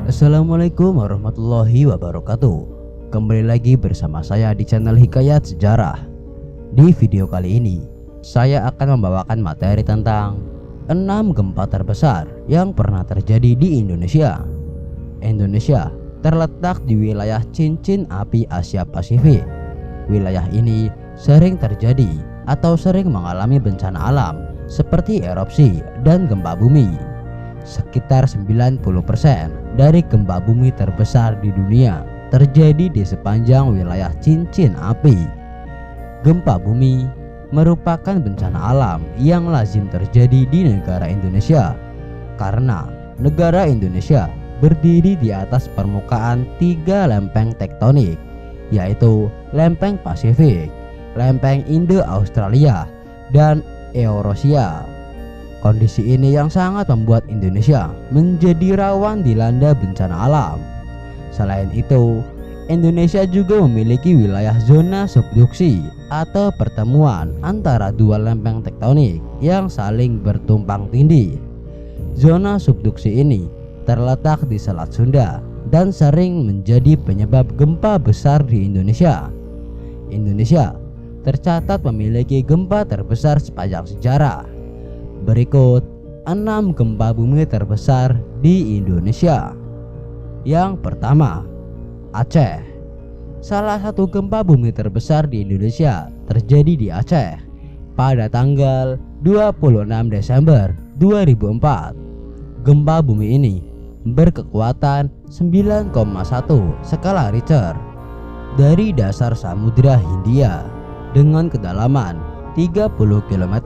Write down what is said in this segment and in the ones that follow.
Assalamualaikum warahmatullahi wabarakatuh. Kembali lagi bersama saya di channel Hikayat Sejarah. Di video kali ini saya akan membawakan materi tentang 6 gempa terbesar yang pernah terjadi di Indonesia. Indonesia terletak di wilayah cincin api Asia Pasifik. Wilayah ini sering terjadi atau sering mengalami bencana alam seperti erupsi dan gempa bumi. Sekitar 90% dari gempa bumi terbesar di dunia terjadi di sepanjang wilayah cincin api. Gempa bumi merupakan bencana alam yang lazim terjadi di negara Indonesia karena negara Indonesia berdiri di atas permukaan 3 lempeng tektonik, yaitu lempeng Pasifik, lempeng Indo-Australia, dan Eurasia. Kondisi ini yang sangat membuat Indonesia menjadi rawan dilanda bencana alam. Selain itu, Indonesia juga memiliki wilayah zona subduksi atau pertemuan antara dua lempeng tektonik yang saling bertumpang tindih. Zona subduksi ini terletak di Selat Sunda dan sering menjadi penyebab gempa besar di Indonesia. Indonesia tercatat memiliki gempa terbesar sepanjang sejarah. Berikut 6 gempa bumi terbesar di Indonesia. Yang pertama, Aceh. Salah satu gempa bumi terbesar di Indonesia terjadi di Aceh pada tanggal 26 Desember 2004. Gempa bumi ini berkekuatan 9,1 skala Richter dari dasar Samudra Hindia dengan kedalaman 30 km.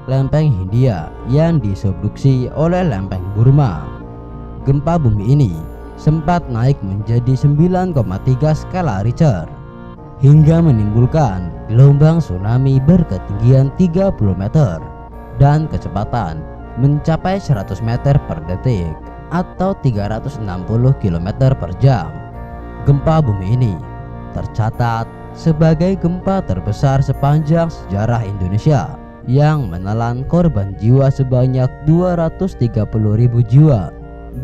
Lempeng Hindia yang disubduksi oleh lempeng Burma. Gempa bumi ini sempat naik menjadi 9,3 skala Richter hingga menimbulkan gelombang tsunami berketinggian 30 meter dan kecepatan mencapai 100 meter per detik atau 360 km per jam. Gempa bumi ini tercatat sebagai gempa terbesar sepanjang sejarah Indonesia yang menelan korban jiwa sebanyak 230.000 jiwa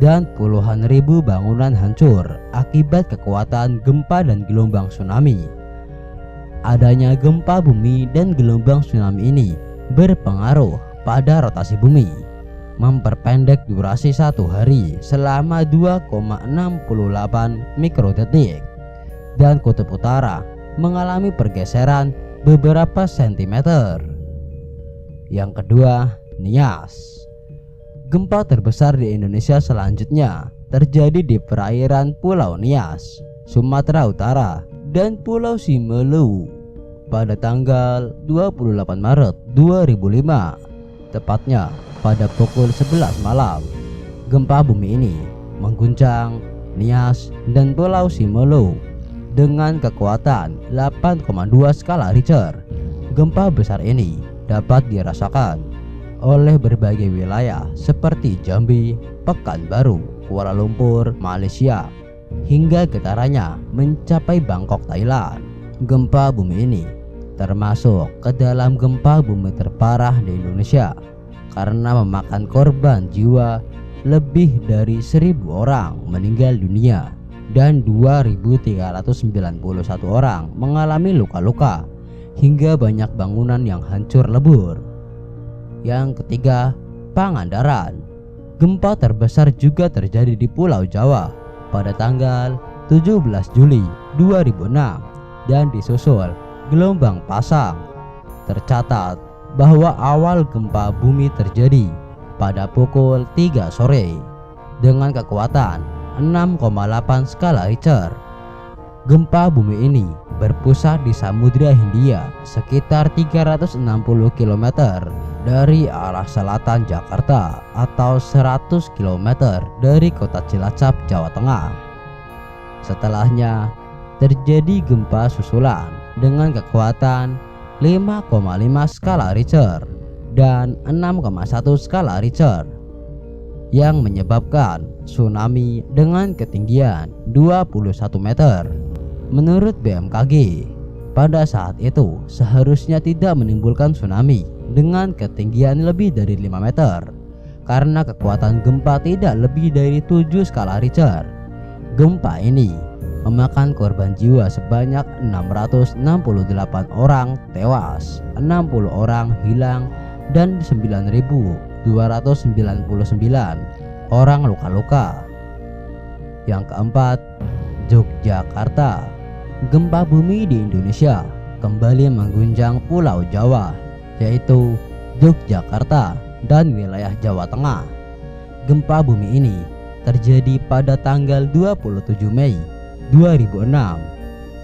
dan puluhan ribu bangunan hancur akibat kekuatan gempa dan gelombang tsunami. Adanya gempa bumi dan gelombang tsunami ini berpengaruh pada rotasi bumi, memperpendek durasi satu hari selama 2,68 mikrodetik, dan kutub utara mengalami pergeseran beberapa sentimeter. Yang kedua, Nias. Gempa terbesar di Indonesia selanjutnya terjadi di perairan Pulau Nias, Sumatera Utara, dan Pulau Simelu pada tanggal 28 Maret 2005, tepatnya pada pukul 11 malam. Gempa bumi ini mengguncang Nias dan Pulau Simelu dengan kekuatan 8,2 skala Richter. Gempa besar ini dapat dirasakan oleh berbagai wilayah seperti Jambi, Pekanbaru, Kuala Lumpur, Malaysia, hingga getarannya mencapai Bangkok, Thailand. Gempa bumi ini termasuk ke dalam gempa bumi terparah di Indonesia karena memakan korban jiwa lebih dari 1.000 orang meninggal dunia dan 2.391 orang mengalami luka-luka hingga banyak bangunan yang hancur lebur. Yang ketiga, Pangandaran. Gempa terbesar juga terjadi di Pulau Jawa pada tanggal 17 Juli 2006 dan disusul gelombang pasang. Tercatat bahwa awal gempa bumi terjadi pada pukul 3 sore dengan kekuatan 6,8 skala Richter. Gempa bumi ini berpusat di Samudra Hindia sekitar 360 km dari arah selatan Jakarta atau 100 km dari kota Cilacap, Jawa Tengah. Setelahnya terjadi gempa susulan dengan kekuatan 5,5 skala Richter dan 6,1 skala Richter yang menyebabkan tsunami dengan ketinggian 21 meter. Menurut BMKG, pada saat itu seharusnya tidak menimbulkan tsunami dengan ketinggian lebih dari 5 meter karena kekuatan gempa tidak lebih dari 7 skala Richter. Gempa ini memakan korban jiwa sebanyak 668 orang tewas, 60 orang hilang, dan 9.299 orang luka-luka. Yang keempat, Yogyakarta. Gempa bumi di Indonesia kembali mengguncang Pulau Jawa, yaitu Yogyakarta dan wilayah Jawa Tengah. Gempa bumi ini terjadi pada tanggal 27 Mei 2006.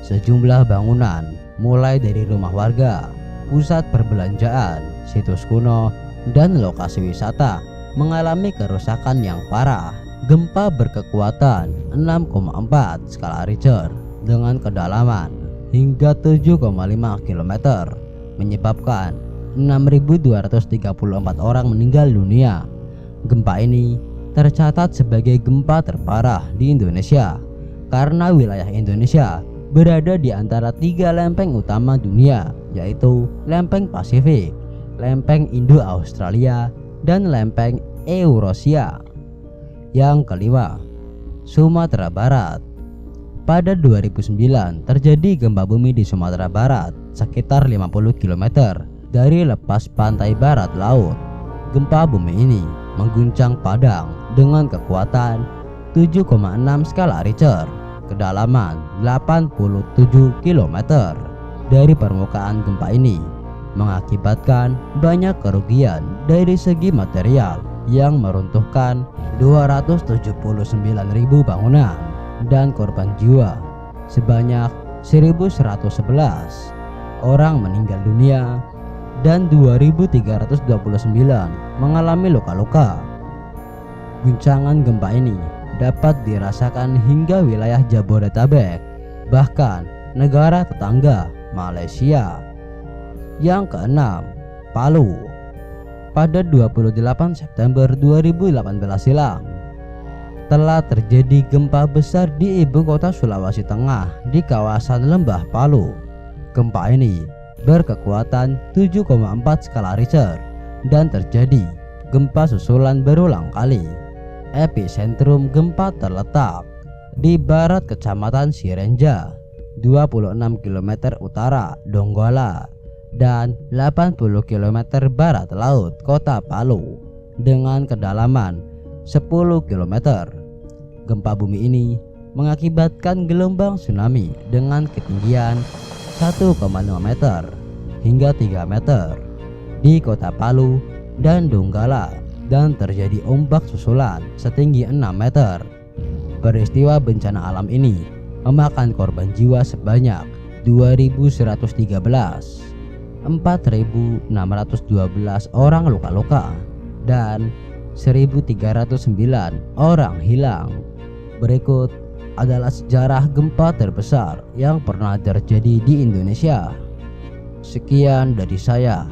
Sejumlah bangunan mulai dari rumah warga, pusat perbelanjaan, situs kuno, dan lokasi wisata mengalami kerusakan yang parah. Gempa berkekuatan 6,4 skala Richter dengan kedalaman hingga 7,5 km menyebabkan 6.234 orang meninggal dunia. Gempa ini tercatat sebagai gempa terparah di Indonesia karena wilayah Indonesia berada di antara 3 lempeng utama dunia, yaitu lempeng Pasifik, lempeng Indo-Australia, dan lempeng Eurasia. Yang kelima, Sumatera Barat. Pada 2009 terjadi gempa bumi di Sumatera Barat sekitar 50 km dari lepas pantai barat laut. Gempa bumi ini mengguncang Padang dengan kekuatan 7,6 skala Richter, kedalaman 87 km dari permukaan. Gempa ini mengakibatkan banyak kerugian dari segi material yang meruntuhkan 279.000 bangunan dan korban jiwa sebanyak 1.111 orang meninggal dunia dan 2.329 mengalami luka-luka. Guncangan gempa ini dapat dirasakan hingga wilayah Jabodetabek, bahkan negara tetangga Malaysia. Yang keenam, Palu. Pada 28 September 2018 silam, telah terjadi gempa besar di ibu kota Sulawesi Tengah di kawasan Lembah Palu. Gempa ini berkekuatan 7,4 skala Richter dan terjadi gempa susulan berulang kali. Epicentrum gempa terletak di barat Kecamatan Sirenja, 26 km utara Donggala, dan 80 km barat laut kota Palu dengan kedalaman 10 km. Gempa bumi ini mengakibatkan gelombang tsunami dengan ketinggian 1,5 meter hingga 3 meter di kota Palu dan Donggala, dan terjadi ombak susulan setinggi 6 meter. Peristiwa bencana alam ini memakan korban jiwa sebanyak 2.113, 4.612 orang luka-luka, dan 1.309 orang hilang. Berikut adalah sejarah gempa terbesar yang pernah terjadi di Indonesia. Sekian dari saya.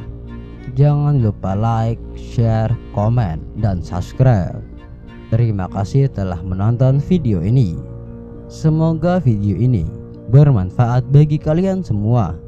Jangan lupa like, share, komen, dan subscribe. Terima kasih telah menonton video ini. Semoga video ini bermanfaat bagi kalian semua.